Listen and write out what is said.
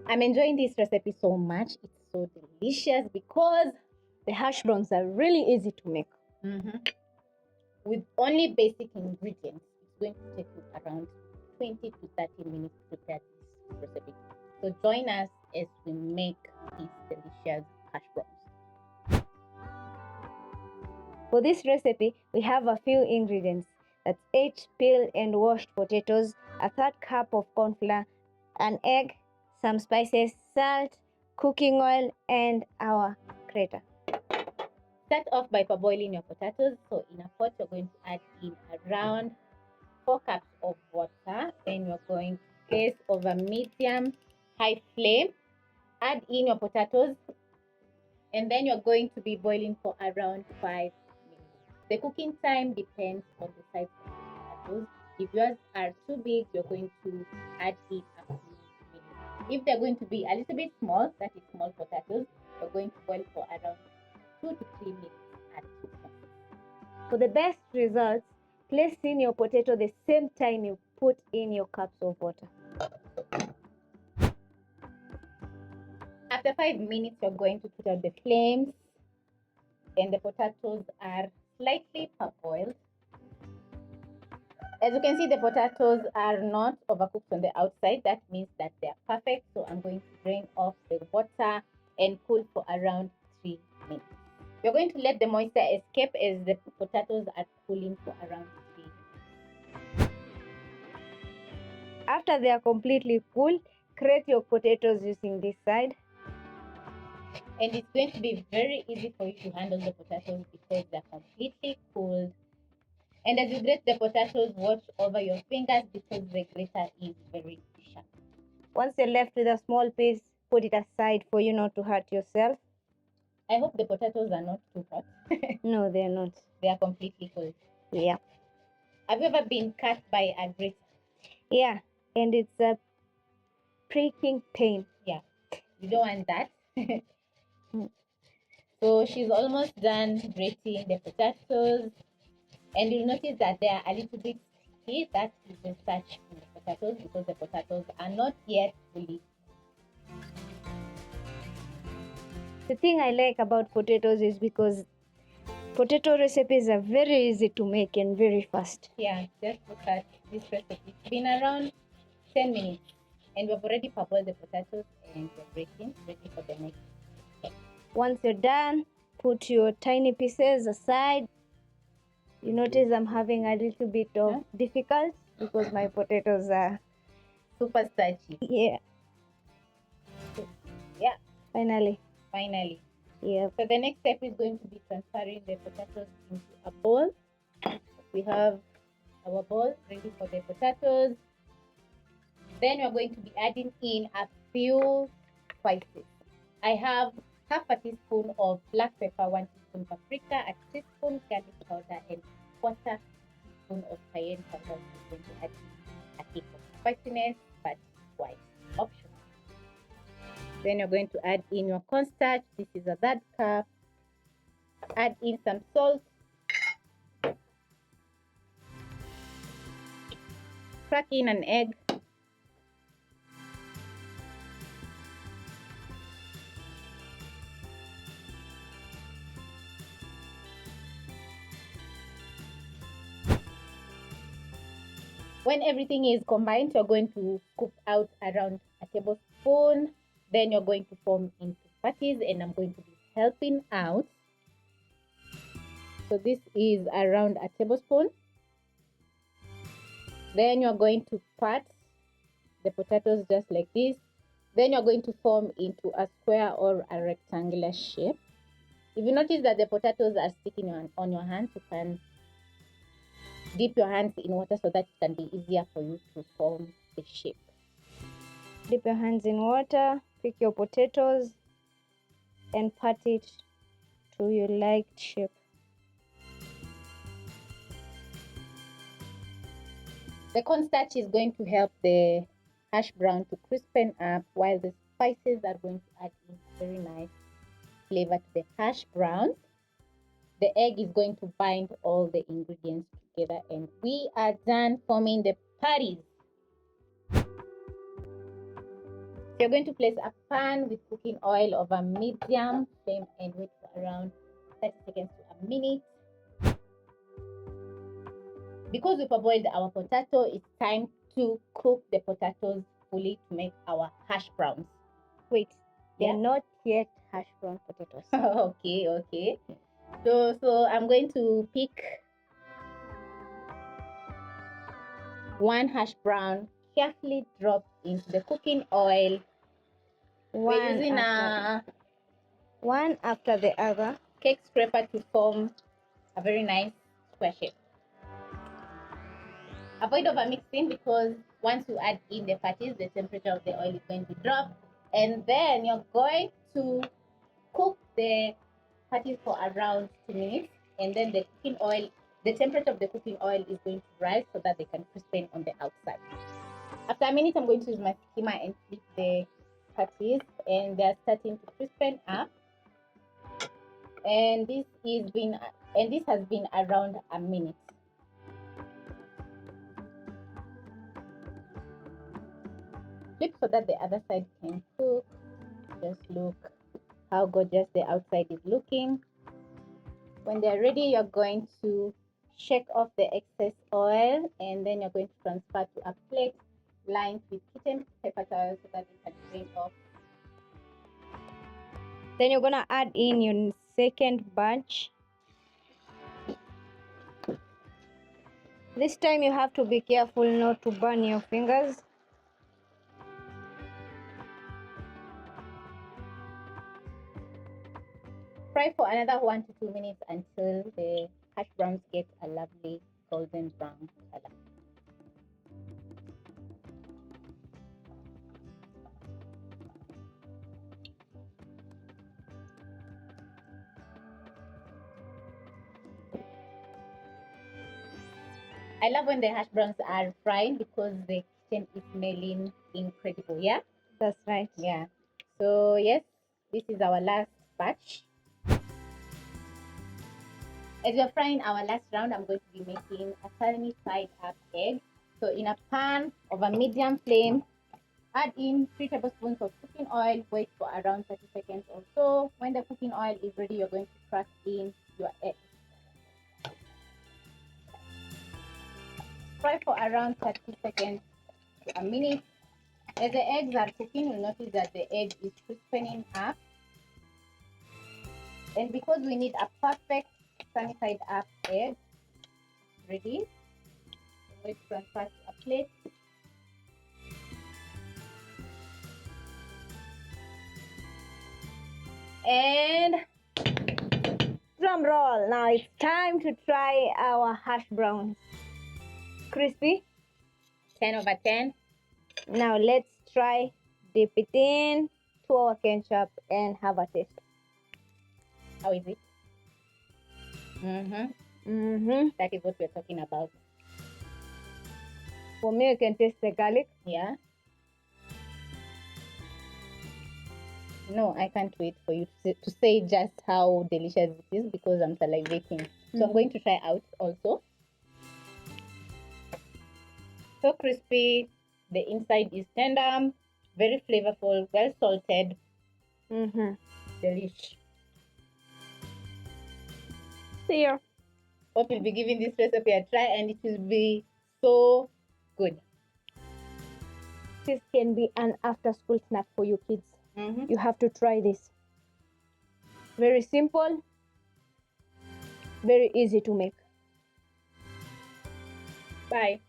I'm enjoying this recipe so much. It's so delicious because the hash browns are really easy to make. With only basic ingredients, it's going to take you around 20 to 30 minutes to prepare this recipe. So join us as we make these delicious hash browns. For this recipe, we have a few ingredients. That's 8 peeled and washed potatoes, a third cup of corn flour, an egg, some spices, salt, cooking oil, and our grater. Start off by parboiling your potatoes. So in a pot, you're going to add in around 4 cups of water. Then you're going to place over medium high flame. Add in your potatoes, and then you're going to be boiling for around 5 minutes. The cooking time depends on the size of the potatoes. If yours are too big, you're going to add in a few minutes. If they're going to be a little bit small, that is small potatoes, you're going to boil for around 2 to 3 minutes at most. For the best results, place in your potato the same time you put in your cups of water. After 5 minutes, you're going to put out the flames, and the potatoes are slightly parboiled. As you can see, the potatoes are not overcooked on the outside. That means that they are perfect. So I'm going to drain off the water and cool for around 3 minutes. You're going to let the moisture escape as the potatoes are cooling for around 3 minutes. After they are completely cool, grate your potatoes using this side. And it's going to be very easy for you to handle the potatoes because they're completely cooled. And as you grate the potatoes, watch over your fingers because the grater is very sharp. Once you're left with a small piece, put it aside for you not to hurt yourself. I hope the potatoes are not too hot. No, they're not. They are completely cold. Yeah. Have you ever been cut by a grater? Yeah, and it's a pricking pain. Yeah, you don't want that. So she's almost done grating the potatoes, and you'll notice that they are a little bit sticky. That is the starch in the potatoes because the potatoes are not yet fully. The thing I like about potatoes is because potato recipes are very easy to make and very fast. Yeah, just look at this recipe. It's been around 10 minutes, and we've already parboiled the potatoes and we're breaking, ready for the next step. Once you're done, put your tiny pieces aside. You notice I'm having a little bit of difficult because my potatoes are super starchy. Yeah. Yeah. Finally. Yeah. So the next step is going to be transferring the potatoes into a bowl. We have our bowl ready for the potatoes. Then we're going to be adding in a few spices. I have half a teaspoon of black pepper, 1 teaspoon paprika, a teaspoon garlic powder, and 1/4 teaspoon of cayenne powder. We're going to add a kick of spiciness, but quite optional. Then you're going to add in your cornstarch. This is a 1/3 cup. Add in some salt. Crack in an egg. When everything is combined, you're going to scoop out around a tablespoon. Then you're going to form into patties, and I'm going to be helping out. So this is around a tablespoon. Then you're going to pat the potatoes just like this. Then you're going to form into a square or a rectangular shape. If you notice that the potatoes are sticking on your hands, you can dip your hands in water so that it can be easier for you to form the shape. Dip your hands in water, pick your potatoes, and pat it to your liked shape. The cornstarch is going to help the hash brown to crispen up, while the spices are going to add in very nice flavor to the hash browns. The egg is going to bind all the ingredients together, and we are done forming the patties. So You're going to place a pan with cooking oil over medium flame and wait for around 30 seconds to a minute. Because we parboiled our potato, it's time to cook the potatoes fully to make our hash browns. Wait, they're Yeah? not yet hash brown potatoes. Okay. So I'm going to pick one hash brown, carefully drop into the cooking oil. We're using one after the other cake scraper to form a very nice square shape. Avoid over mixing, because once you add in the patties, the temperature of the oil is going to drop, and then you're going to cook the patties for around 2 minutes, and then the temperature of the cooking oil is going to rise so that they can crispen on the outside. After a minute, I'm going to use my skimmer and flip the patties, and they're starting to crispen up. And this has been around a minute. Flip so that the other side can cook. Just look how gorgeous the outside is looking. When they're ready, you're going to shake off the excess oil, and then you're going to transfer to a plate lined with kitchen paper towels so that they can drain off. Then you're gonna add in your second batch. This time you have to be careful not to burn your fingers. Fry for another 1 to 2 minutes until the hash browns get a lovely golden brown color. I love when the hash browns are fried because the kitchen is smelling incredible. Yeah, That's right. yeah. So yes, this is our last batch. As we're frying our last round, I'm going to be making a sunny side up egg. So in a pan over medium flame, add in 3 tablespoons of cooking oil. Wait for around 30 seconds or so. When the cooking oil is ready, you're going to crack in your egg. Fry for around 30 seconds to a minute. As the eggs are cooking, you'll notice that the egg is crispening up. And because we need a perfect sunny side up egg ready, I'm going to transfer to a plate. And Drum roll. Now it's time to try our hash browns. Crispy. 10 over 10. Now let's try dip it in to our ketchup and have a taste. How is it? That is what we're talking about. For me, you can taste the garlic. Yeah. No, I can't wait for you to say just how delicious it is, because I'm salivating. So I'm going to try out also. So crispy. The inside is tender, very flavorful, well salted. Delish. See you. Hope you'll be giving this recipe a try, and it will be so good. This can be an after-school snack for you kids. You have to try this. Very simple, very easy to make. Bye.